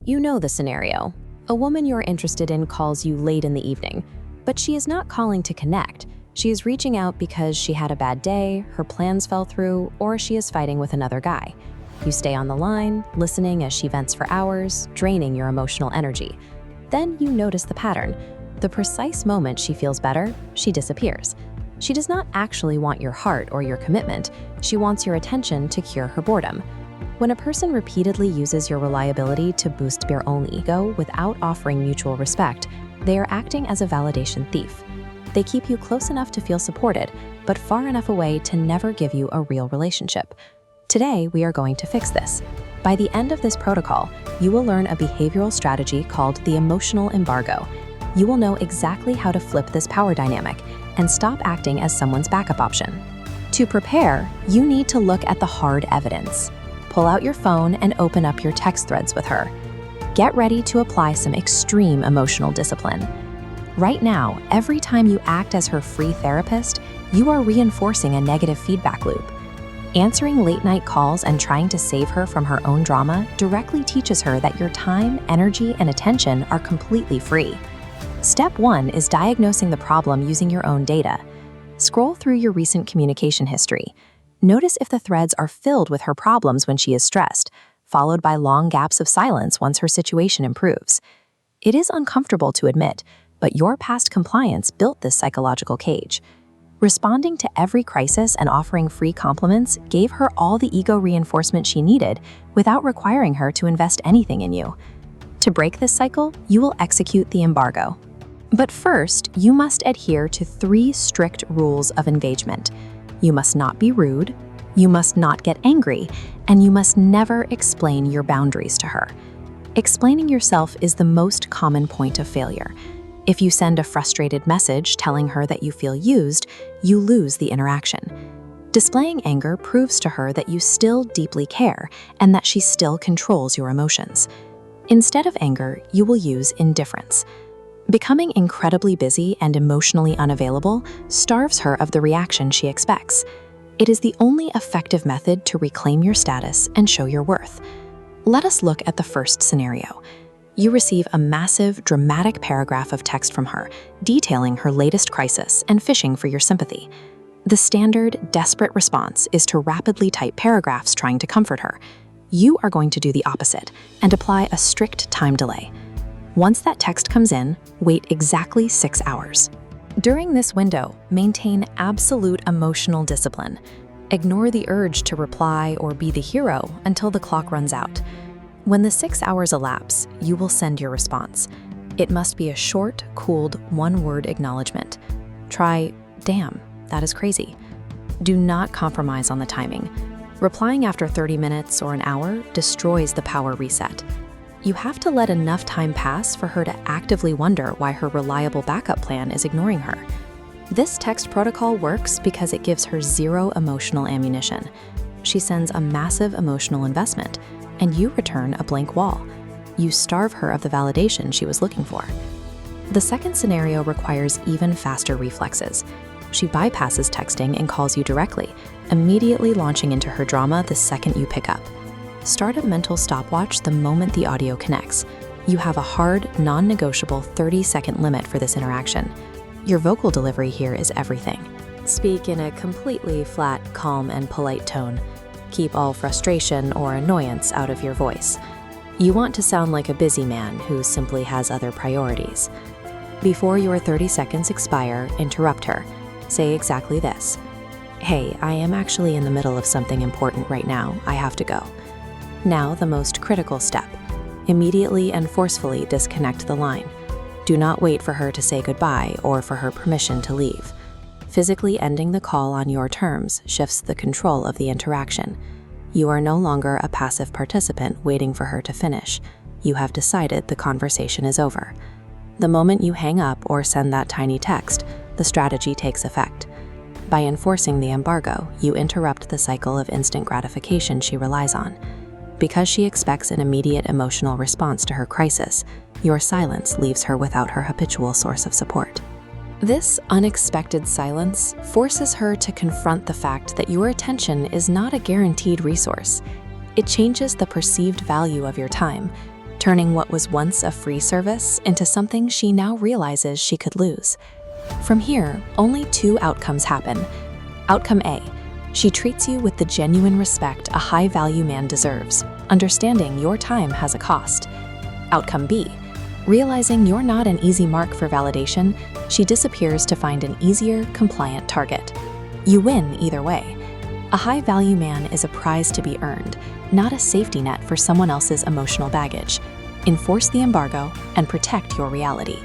You know the scenario. A woman you're interested in calls you late in the evening, but she is not calling to connect. She is reaching out because she had a bad day, her plans fell through, or she is fighting with another guy. You stay on the line, listening as she vents for hours, draining your emotional energy. Then you notice the pattern. The precise moment she feels better, she disappears. She does not actually want your heart or your commitment. She wants your attention to cure her boredom. When a person repeatedly uses your reliability to boost their own ego without offering mutual respect, they are acting as a validation thief. They keep you close enough to feel supported, but far enough away to never give you a real relationship. Today, we are going to fix this. By the end of this protocol, you will learn a behavioral strategy called the Emotional Embargo. You will know exactly how to flip this power dynamic and stop acting as someone's backup option. To prepare, you need to look at the hard evidence. Pull out your phone and open up your text threads with her. Get ready to apply some extreme emotional discipline. Right now, every time you act as her free therapist, you are reinforcing a negative feedback loop. Answering late-night calls and trying to save her from her own drama directly teaches her that your time, energy, and attention are completely free. Step 1 is diagnosing the problem using your own data. Scroll through your recent communication history. Notice if the threads are filled with her problems when she is stressed, followed by long gaps of silence once her situation improves. It is uncomfortable to admit, but your past compliance built this psychological cage. Responding to every crisis and offering free compliments gave her all the ego reinforcement she needed without requiring her to invest anything in you. To break this cycle, you will execute the embargo. But first, you must adhere to 3 strict rules of engagement. You must not be rude, you must not get angry, and you must never explain your boundaries to her. Explaining yourself is the most common point of failure. If you send a frustrated message telling her that you feel used, you lose the interaction. Displaying anger proves to her that you still deeply care and that she still controls your emotions. Instead of anger, you will use indifference. Becoming incredibly busy and emotionally unavailable starves her of the reaction she expects. It is the only effective method to reclaim your status and show your worth. Let us look at the first scenario. You receive a massive, dramatic paragraph of text from her, detailing her latest crisis and fishing for your sympathy. The standard, desperate response is to rapidly type paragraphs trying to comfort her. You are going to do the opposite and apply a strict time delay. Once that text comes in, wait exactly 6 hours. During this window, maintain absolute emotional discipline. Ignore the urge to reply or be the hero until the clock runs out. When the 6 hours elapse, you will send your response. It must be a short, cooled, one-word acknowledgement. Try, "Damn, that is crazy." Do not compromise on the timing. Replying after 30 minutes or an hour destroys the power reset. You have to let enough time pass for her to actively wonder why her reliable backup plan is ignoring her. This text protocol works because it gives her 0 emotional ammunition. She sends a massive emotional investment, and you return a blank wall. You starve her of the validation she was looking for. The second scenario requires even faster reflexes. She bypasses texting and calls you directly, immediately launching into her drama the second you pick up. Start a mental stopwatch the moment the audio connects. You have a hard, non-negotiable 30-second limit for this interaction. Your vocal delivery here is everything. Speak in a completely flat, calm, and polite tone. Keep all frustration or annoyance out of your voice. You want to sound like a busy man who simply has other priorities. Before your 30 seconds expire, interrupt her. Say exactly this: "Hey, I am actually in the middle of something important right now. I have to go." Now the most critical step. Immediately and forcefully disconnect the line. Do not wait for her to say goodbye or for her permission to leave. Physically ending the call on your terms shifts the control of the interaction. You are no longer a passive participant waiting for her to finish. You have decided the conversation is over. The moment you hang up or send that tiny text, the strategy takes effect. By enforcing the embargo, you interrupt the cycle of instant gratification she relies on. Because she expects an immediate emotional response to her crisis, your silence leaves her without her habitual source of support. This unexpected silence forces her to confront the fact that your attention is not a guaranteed resource. It changes the perceived value of your time. turning what was once a free service into something she now realizes she could lose. From here, only two outcomes happen. Outcome A, she treats you with the genuine respect a high-value man deserves, understanding your time has a cost. Outcome B, realizing you're not an easy mark for validation, she disappears to find an easier, compliant target. You win either way. A high-value man is a prize to be earned, not a safety net for someone else's emotional baggage. Enforce the embargo and protect your reality.